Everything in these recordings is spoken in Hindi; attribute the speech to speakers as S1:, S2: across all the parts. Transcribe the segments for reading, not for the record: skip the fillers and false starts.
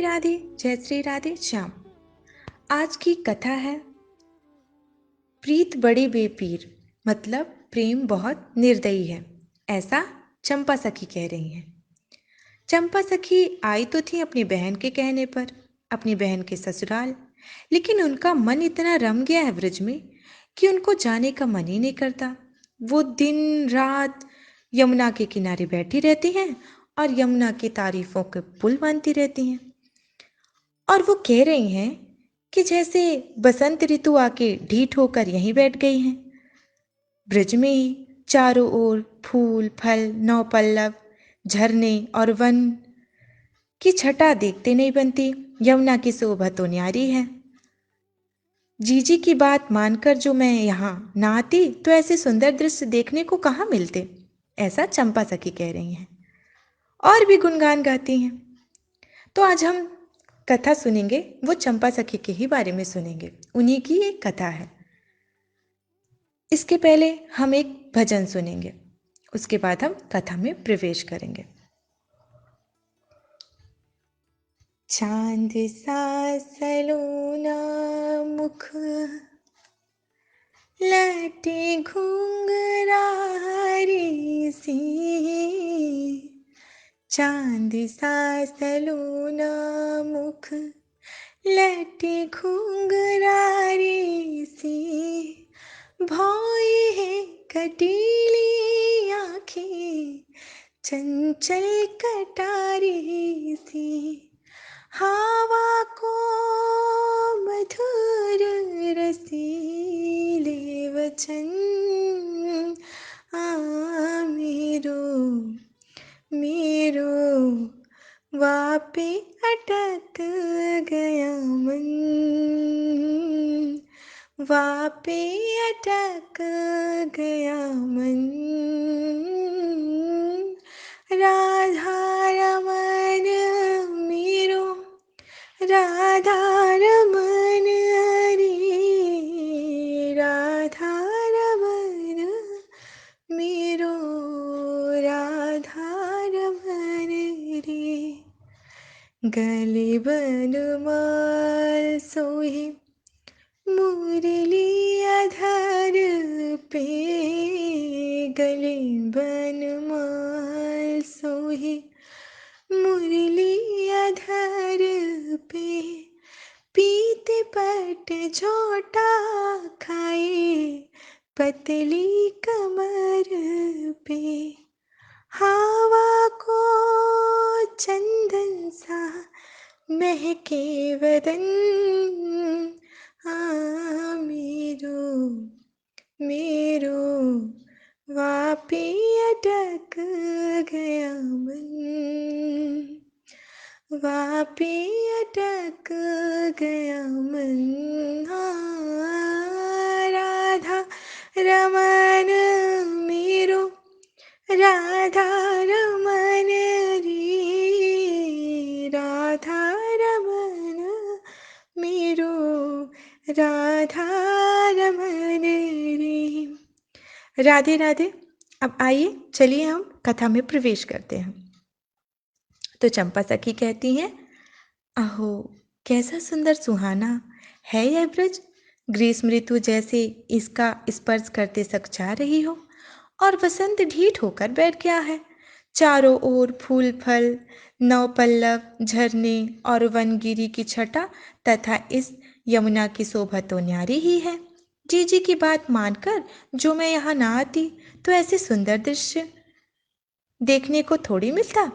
S1: राधे, जय श्री राधे श्याम। आज की कथा है प्रीत बड़ी बेपीर, मतलब प्रेम बहुत निर्दयी है, ऐसा चंपा सखी कह रही हैं। चंपा सखी आई तो थी अपनी बहन के कहने पर, अपनी बहन के ससुराल, लेकिन उनका मन इतना रम गया है ब्रज में कि उनको जाने का मन ही नहीं करता। वो दिन रात यमुना के किनारे बैठी रहती हैं और यमुना की तारीफों के पुल बांधती रहती हैं। और वो कह रही हैं कि जैसे बसंत ऋतु आके ढीठ होकर यहीं बैठ गई हैं। ब्रज में ही चारों ओर फूल फल नौपल्लव झरने और वन की छटा देखते नहीं बनती। यमुना की शोभा तो न्यारी है। जीजी की बात मानकर जो मैं यहाँ ना आती तो ऐसे सुंदर दृश्य देखने को कहाँ मिलते, ऐसा चंपा सखी कह रही हैं और भी गुणगान गाती हैं। तो आज हम कथा सुनेंगे, वो चंपा सखी के ही बारे में सुनेंगे, उन्हीं की एक कथा है। इसके पहले हम एक भजन सुनेंगे, उसके बाद हम कथा में प्रवेश करेंगे। चांद सा सलोना मुख लटे घुंघरारी सी, चांद सा सलोना मुख लटे घुंघरारी सी, भौए है कटीली आँखें चंचल कटारी सी, हवा को मधुर रसीले वचन मेरो मेरो वापे अटक गया मन, वापे अटक गया मन, राधा रमन मेरो राधा रमन रे, राधा रमन मेरो राधा रमन रे, गले बनमाल सोहे मुरली अधर पे, गले बनमाल सोहे मुरली अधर पे, पीते पट झोटा खाए पतली कमर पे, हवा को चंदन सा महके वदन, मेरो मेरो वापे अटक गया मन, वापे अटक गया मन, राधा रमन मेरो राधा रमन रे, राधा रमन मेरो राधा रमन रे। राधे राधे। अब आइए चलिए हम कथा में प्रवेश करते हैं। तो चंपा सखी कहती हैं, अहो कैसा सुंदर सुहाना है यह ब्रज, ग्रीष्म ऋतु जैसे इसका स्पर्श करते सकचा रही हो और वसंत ढीठ होकर बैठ गया है। चारों ओर फूल फल नवपल्लव झरने और वनगिरी की छटा तथा इस यमुना की शोभा तो न्यारी ही है। जीजी की बात मानकर जो मैं यहाँ ना आती तो ऐसे सुंदर दृश्य देखने को थोड़ी मिलता।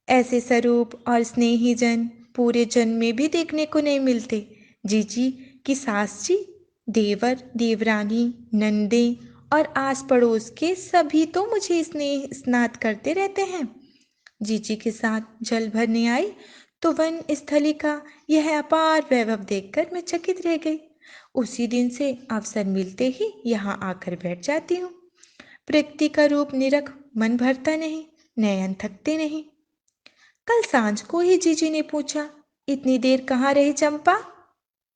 S1: ऐसे स्वरूप और स्नेही जन पूरे जन्म में भी देखने को नहीं मिलते। जीजी की सास जी, देवर देवरानी नंदे और आस पड़ोस के सभी तो मुझे स्नेह स्नात करते रहते हैं। जीजी के साथ जल भरने आई तो वन स्थली का यह अपार वैभव देखकर मैं चकित रह गई। उसी दिन से अवसर मिलते ही यहाँ आकर बैठ जाती हूँ। प्रकृति का रूप निरख मन भरता नहीं, नयन थकते नहीं। कल सांझ को ही जीजी ने पूछा, इतनी देर कहाँ रही चंपा?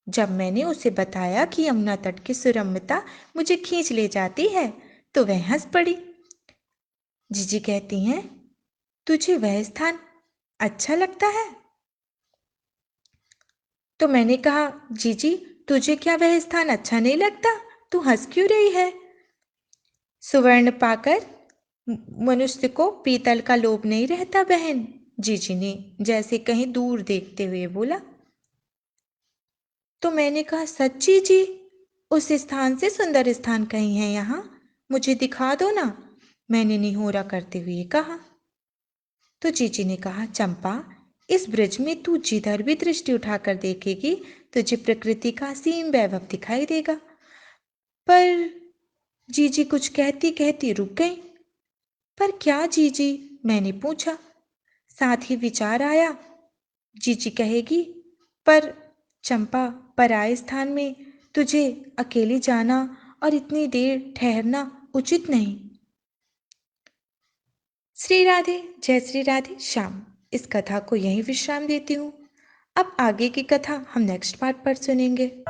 S1: जब मैंने उसे बताया कि यमुना तट की सुरम्यता मुझे खींच ले जाती है तो वह हंस पड़ी। जीजी कहती हैं, तुझे वह स्थान अच्छा लगता है? तो मैंने कहा, जीजी, तुझे क्या वह स्थान अच्छा नहीं लगता? तू हंस क्यों रही है? सुवर्ण पाकर मनुष्य को पीतल का लोभ नहीं रहता बहन, जीजी ने जैसे कहीं दूर देखते हुए बोला। तो मैंने कहा, सच्ची जी? उस स्थान से सुंदर स्थान कहीं है यहाँ, मुझे दिखा दो ना, मैंने निहोरा करते हुए कहा। तो जीजी ने कहा, चंपा, इस ब्रिज में तू जिधर भी दृष्टि उठाकर देखेगी तुझे प्रकृति का असीम वैभव दिखाई देगा। पर जीजी कुछ कहती कहती रुक गई। पर क्या जीजी? मैंने पूछा। साथ ही विचार आया, जीजी कहेगी, पर चंपा, पराये स्थान में तुझे अकेले जाना और इतनी देर ठहरना उचित नहीं। श्री राधे, जय श्री राधे श्याम। इस कथा को यहीं विश्राम देती हूँ। अब आगे की कथा हम नेक्स्ट पार्ट पर सुनेंगे।